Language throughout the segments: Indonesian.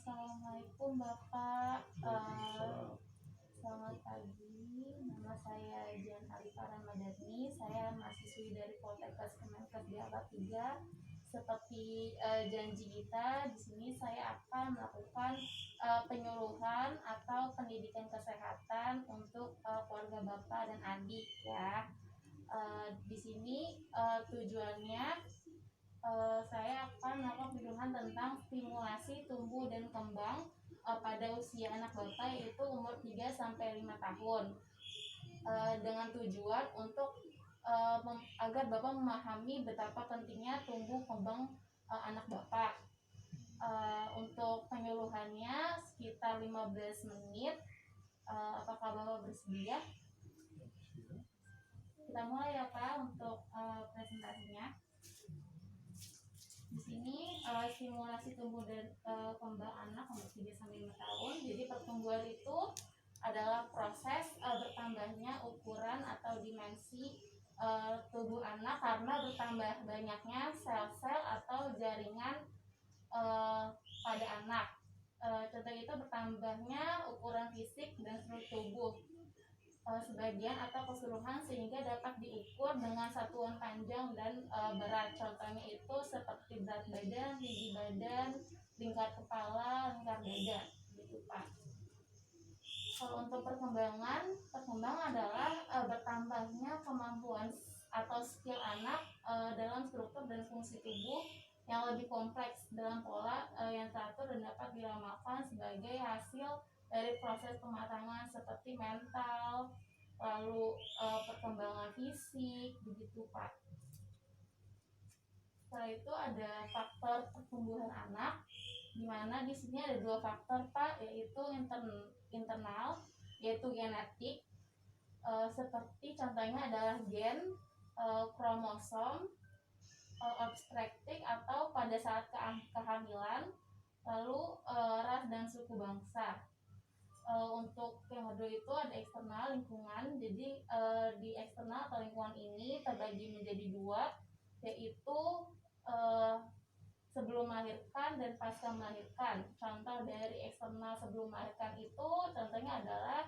Assalamualaikum Bapak. Selamat pagi. Nama saya Jan Alifah Ramadhani. Saya mahasiswi dari Poltekkes Kemenkes Diabak 3. Seperti janji kita, di sini saya akan melakukan penyuluhan atau pendidikan kesehatan untuk keluarga Bapak dan adik ya. Di sini tujuannya saya akan melakukan penyuluhan tentang stimulasi tumbuh dan kembang pada usia anak Bapak, yaitu umur 3 sampai 5 tahun. Dengan tujuan untuk agar Bapak memahami betapa pentingnya tumbuh kembang anak Bapak. Untuk penyuluhannya sekitar 15 menit. Apakah Bapak bersedia? Kita mulai ya Pak untuk presentasinya. Di sini simulasi tumbuh dan kembang anak umur 3 sampai 5 tahun. Jadi pertumbuhan itu adalah proses bertambahnya ukuran atau dimensi tubuh anak karena bertambah banyaknya sel-sel atau jaringan pada anak. Contoh itu bertambahnya ukuran fisik dan struktur tubuh sebagian atau keseluruhan sehingga dapat diukur dengan satuan panjang dan berat. Contohnya itu seperti berat badan, tinggi badan, lingkar kepala, lingkar dada, gitu Pak. Kalau untuk perkembangan adalah bertambahnya kemampuan atau skill anak dalam struktur dan fungsi tubuh yang lebih kompleks dalam pola yang teratur dan dapat diramalkan sebagai hasil dari proses pematangan seperti mental, lalu perkembangan fisik, begitu Pak. Setelah itu ada faktor pertumbuhan anak, di mana di sini ada 2 faktor Pak, yaitu internal, yaitu genetik, seperti contohnya adalah gen, kromosom, obstetrik atau pada saat kehamilan, lalu ras dan suku bangsa. Untuk yang kedua itu ada eksternal, lingkungan. Jadi di eksternal atau lingkungan ini terbagi menjadi 2, yaitu sebelum melahirkan dan pasca melahirkan. Contoh dari eksternal sebelum melahirkan itu contohnya adalah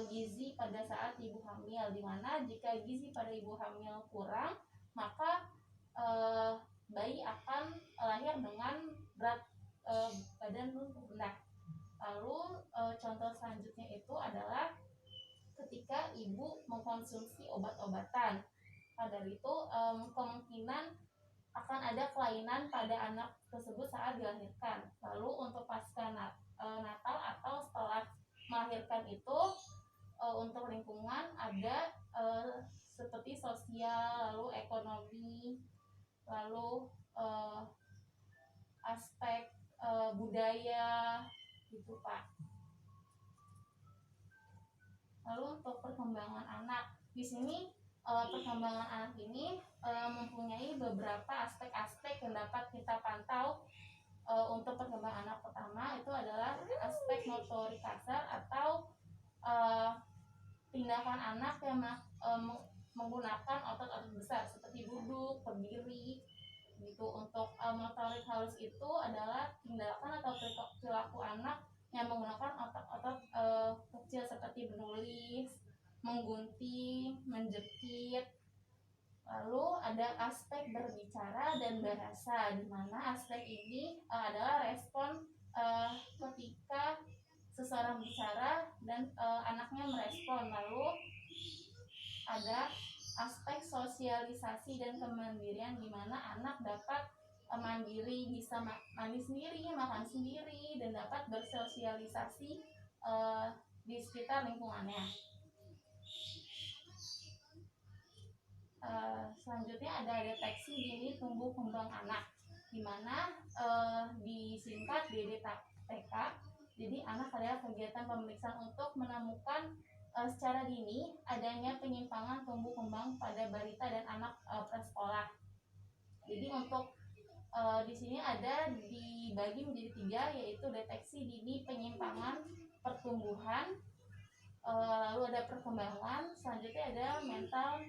gizi pada saat ibu hamil, di mana jika gizi pada ibu hamil kurang, maka bayi akan lahir dengan berat badan rendah. Lalu contoh selanjutnya itu adalah ketika ibu mengkonsumsi obat-obatan. Pada itu kemungkinan akan ada kelainan pada anak tersebut saat dilahirkan. Lalu untuk pasca natal atau setelah melahirkan itu untuk lingkungan ada seperti sosial, lalu ekonomi, lalu aspek budaya, gitu Pak. Lalu untuk perkembangan anak, di sini perkembangan anak ini mempunyai beberapa aspek-aspek yang dapat kita pantau. Untuk perkembangan anak pertama itu adalah aspek motorik kasar atau tindakan anak yang menggunakan otot-otot besar seperti duduk, berdiri, gitu. Untuk motorik halus itu adalah tindakan atau perilaku anak yang menggunakan otot-otot kecil seperti menulis, menggunting, menjepit. Lalu ada aspek berbicara dan bahasa, di mana aspek ini adalah respon ketika seseorang bicara dan anaknya merespon. Lalu ada aspek sosialisasi dan kemandirian, di mana anak dapat mandiri, bisa mandi sendiri, makan sendiri, dan dapat bersosialisasi di sekitar lingkungannya. Selanjutnya ada deteksi dini tumbuh kembang anak, di mana disingkat DDTK. Jadi anak adalah kegiatan pemeriksaan untuk menemukan secara dini adanya penyimpangan tumbuh kembang pada balita dan anak prasekolah. Jadi untuk di sini ada dibagi menjadi 3, yaitu deteksi dini penyimpangan pertumbuhan, lalu ada perkembangan, selanjutnya ada mental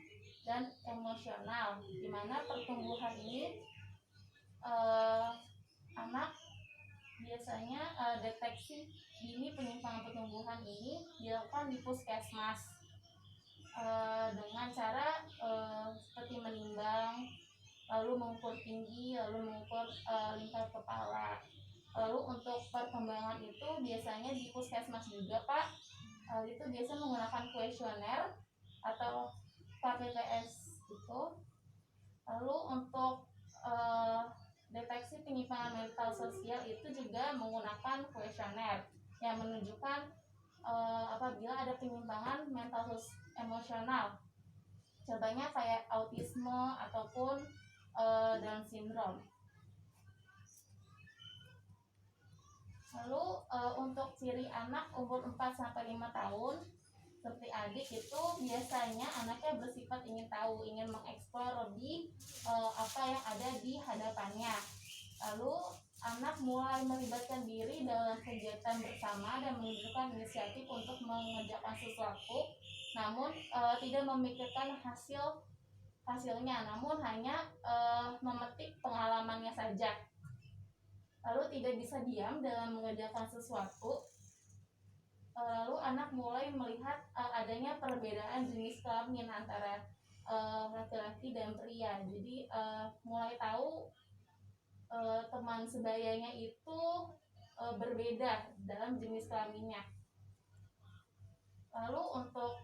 dan emosional, di mana pertumbuhan ini anak biasanya deteksi dini penyimpangan pertumbuhan ini dilakukan di puskesmas dengan cara seperti menimbang, lalu mengukur tinggi, lalu mengukur lingkar kepala. Lalu untuk perkembangan itu biasanya di puskesmas juga Pak, itu biasanya menggunakan kuesioner atau KPPS itu. Lalu untuk deteksi penyimpangan mental sosial itu juga menggunakan kuesioner yang menunjukkan apabila ada penyimpangan mental emosional, contohnya kayak autisme ataupun Down syndrome. Lalu untuk ciri anak umur 4-5 tahun seperti adik itu biasanya anaknya bersifat ingin tahu, ingin mengeksplor lebih apa yang ada di hadapannya. Lalu anak mulai melibatkan diri dalam kegiatan bersama dan menunjukkan inisiatif untuk mengerjakan sesuatu, namun tidak memikirkan hasilnya, namun hanya memetik pengalamannya saja. Lalu tidak bisa diam dalam mengerjakan sesuatu. Lalu anak mulai melihat adanya perbedaan jenis kelamin antara laki-laki dan pria. Jadi mulai tahu teman sebayanya itu berbeda dalam jenis kelaminnya. Lalu untuk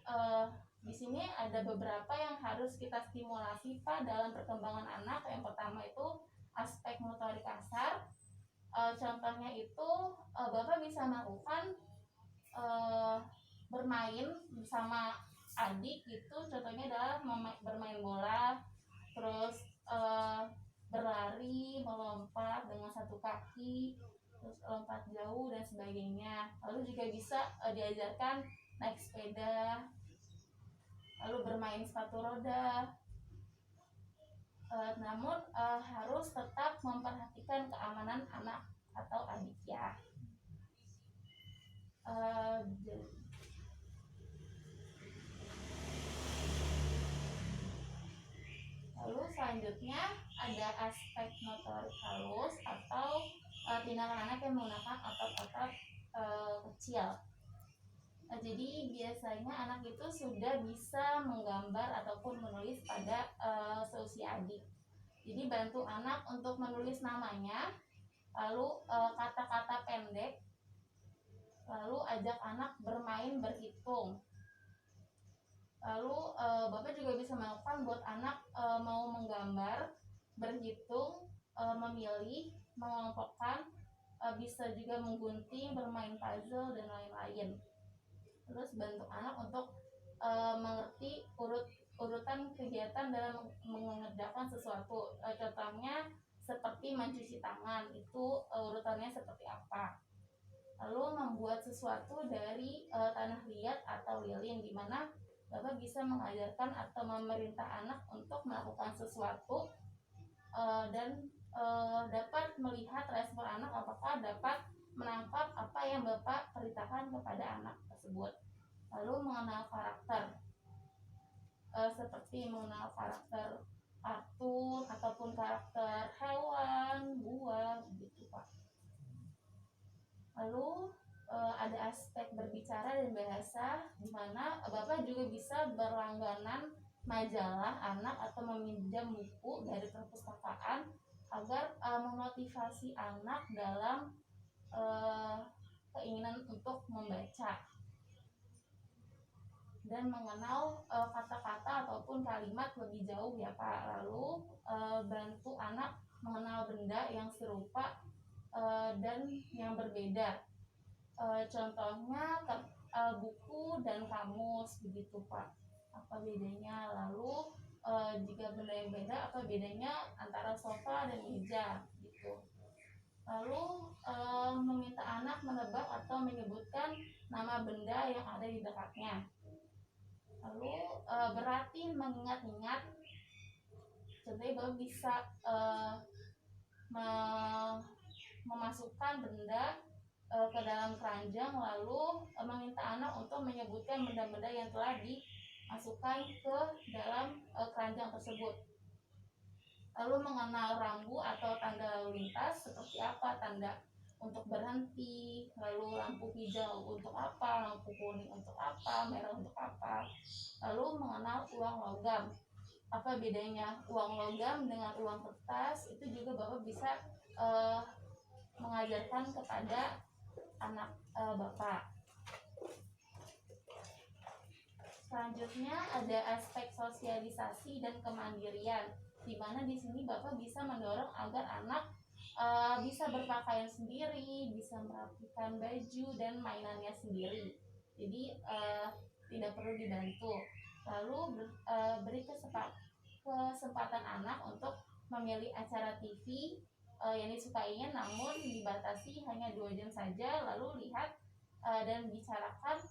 di sini ada beberapa yang harus kita stimulasi Pak dalam perkembangan anak. Yang pertama itu aspek motorik kasar. Contohnya itu Bapak bisa melakukan bermain bersama adik itu, contohnya adalah bermain bola, terus berlari, melompat dengan satu kaki, terus lompat jauh dan sebagainya. Lalu juga bisa diajarkan naik sepeda, lalu bermain sepatu roda. Namun harus tetap memperhatikan keamanan anak atau adik ya. Lalu selanjutnya ada aspek motorik halus atau tindakan anak yang menggunakan otot-otot kecil. Jadi biasanya anak itu sudah bisa menggambar ataupun menulis pada seusia adik. Jadi bantu anak untuk menulis namanya, lalu kata-kata pendek, lalu ajak anak bermain berhitung. Lalu Bapak juga bisa melakukan buat anak mau menggambar, berhitung, memilih, mengelompokkan, bisa juga menggunting, bermain puzzle dan lain-lain. Terus bantu anak untuk mengerti urutan kegiatan dalam mengerjakan sesuatu. Contohnya seperti mencuci tangan, itu urutannya seperti apa. Lalu membuat sesuatu dari tanah liat atau lilin, di mana Bapak bisa mengajarkan atau memerintah anak untuk melakukan sesuatu dan dapat melihat respon anak apakah dapat menangkap apa yang Bapak perintahkan kepada anak tersebut. Lalu mengenal karakter, seperti mengenal karakter kartun ataupun karakter hewan, buah, begitu Pak. Lalu ada aspek berbicara dan bahasa, di mana Bapak juga bisa berlangganan majalah anak atau meminjam buku dari perpustakaan agar memotivasi anak dalam keinginan untuk membaca dan mengenal kata-kata ataupun kalimat lebih jauh ya Pak. Lalu bantu anak mengenal benda yang serupa dan yang berbeda. Contohnya buku dan kamus, begitu Pak. Apa bedanya? Lalu jika benda yang beda, apa bedanya antara sofa dan meja, gitu. Lalu meminta anak menebak atau menyebutkan nama benda yang ada di dekatnya. Lalu berarti mengingat-ingat, contohnya Bapak bisa memasukkan benda ke dalam keranjang, lalu meminta anak untuk menyebutkan benda-benda yang telah dimasukkan ke dalam keranjang tersebut. Lalu mengenal rambu atau tanda lalu lintas, seperti apa tanda untuk berhenti, lalu lampu hijau untuk apa, lampu kuning untuk apa, merah untuk apa. Lalu mengenal uang logam, apa bedanya uang logam dengan uang kertas, itu juga Bapak bisa mengajarkan kepada anak Bapak. Selanjutnya ada aspek sosialisasi dan kemandirian, di mana di sini Bapak bisa mendorong agar anak bisa berpakaian sendiri, bisa merapikan baju dan mainannya sendiri. Jadi tidak perlu dibantu. Lalu beri kesempatan anak untuk memilih acara TV yang disukainya, namun dibatasi hanya 2 jam saja. Lalu lihat dan bicarakan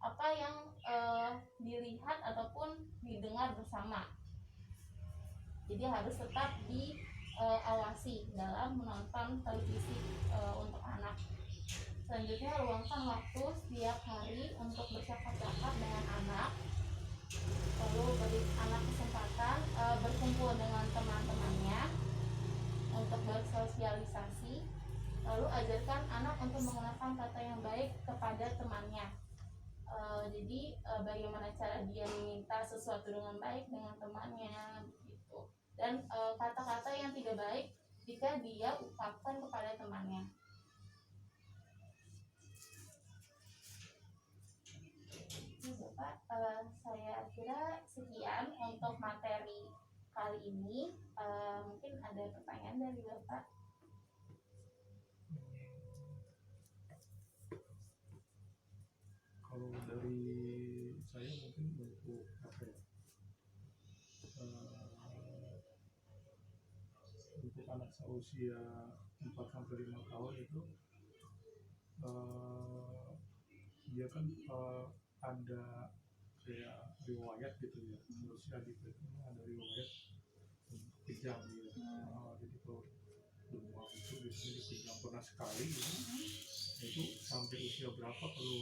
apa yang dilihat ataupun didengar bersama. Jadi harus tetap diawasi dalam menonton televisi untuk anak. Selanjutnya, luangkan waktu setiap hari untuk bercakap-cakap dengan anak. Lalu beri anak kesempatan berkumpul dengan teman-temannya untuk bersosialisasi. Lalu ajarkan anak untuk menggunakan kata yang baik kepada temannya. Jadi bagaimana cara dia meminta sesuatu dengan baik dengan temannya gitu. Dan kata-kata yang tidak baik jika dia ungkapkan kepada temannya. Bapak, saya kira sekian untuk materi kali ini. Mungkin ada pertanyaan dari Bapak. Kalau dari saya mungkin untuk apa ya, untuk anak seusia 4-5 tahun itu dia kan ada kayak riwayat gitu ya, usia gitu ada riwayat untuk kejang gitu. Jadi kalau demam itu biasanya dikejang pernah sekali gitu. Itu sampai usia berapa kalau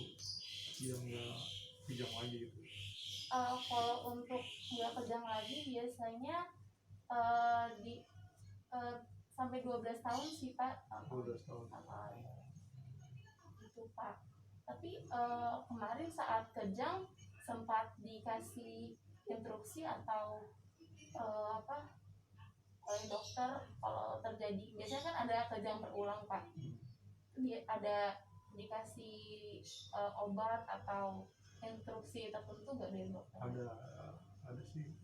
dia nggak kejang lagi gitu? Kalau untuk nggak kejang lagi biasanya sampai 12 tahun sih Pak. 12 tahun. Itu Pak. Tapi kemarin saat kejang sempat dikasih instruksi atau apa oleh dokter kalau terjadi, biasanya kan ada kejang berulang Pak. Ada dikasih obat atau instruksi tertentu nggak dari dokter? Ada sih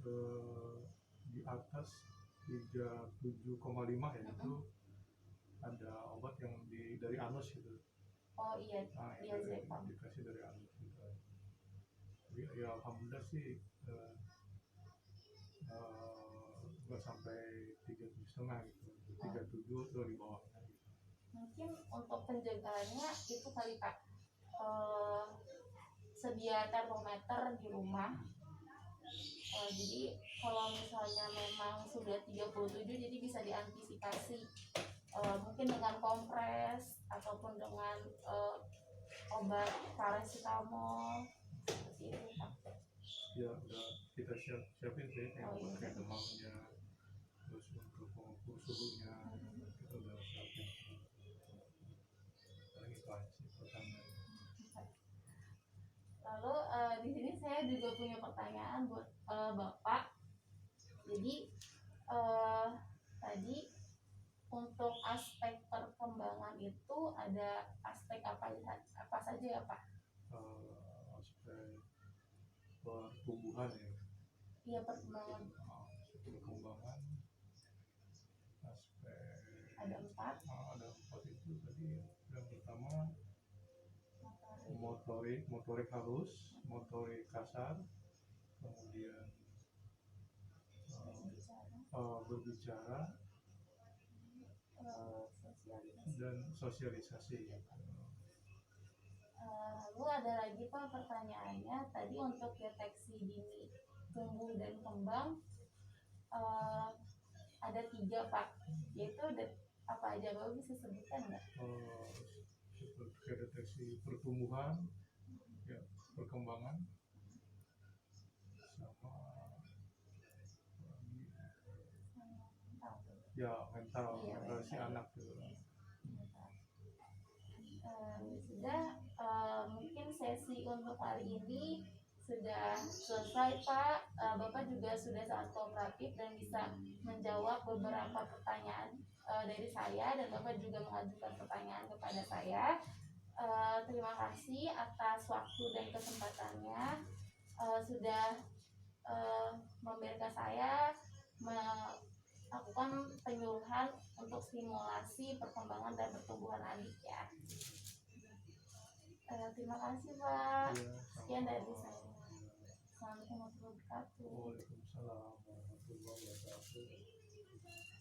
di atas 37,5 ya, itu ada obat yang dari anus gitu. Oh iya, diazepam. Dikasih dari anus gitu. Jadi ya alhamdulillah sih nggak sampai 37,5 gitu, 37 atau di bawahnya gitu. Mungkin untuk penjagaannya itu kali Pak, sedia termometer di rumah. Jadi kalau misalnya memang sudah 37, jadi bisa diantisipasi mungkin dengan kompres ataupun dengan obat paracetamol seperti itu Pak. Ya udah kita siapin sih kayak pakai demamnya, terus untuk pengukur suhunya kita udah siapin. Paling itu aja sih pertanyaan. Lalu di sini saya juga punya pertanyaan buat Bapak. Jadi tadi untuk aspek perkembangan itu ada aspek apa saja ya Pak? Aspek pertumbuhan ya. Iya, perkembangan. Perkembangan aspek Ada 4. Ada 4 itu tadi. Yang pertama motorik halus, motorik kasar, kemudian berbicara dan sosialisasi. Lalu ada lagi Pak pertanyaannya, tadi untuk deteksi dini tumbuh dan kembang ada 3 Pak, yaitu apa aja Bapak bisa sebutkan nggak? Seperti deteksi pertumbuhan, ya, perkembangan, sama ya mental si anak gitu. sudah, mungkin sesi untuk kali ini sudah selesai Pak. Bapak juga sudah sangat kooperatif dan bisa menjawab beberapa pertanyaan dari saya, dan Bapak juga mengajukan pertanyaan kepada saya. Terima kasih atas waktu dan kesempatannya, sudah memberikan saya melakukan penyuluhan untuk stimulasi perkembangan dan pertumbuhan adik ya. Terima kasih Pak. Ya, Sekian dari sama-sama. saya. Assalamualaikum warahmatullahi wabarakatuh. Waalaikumsalam warahmatullahi wabarakatuh.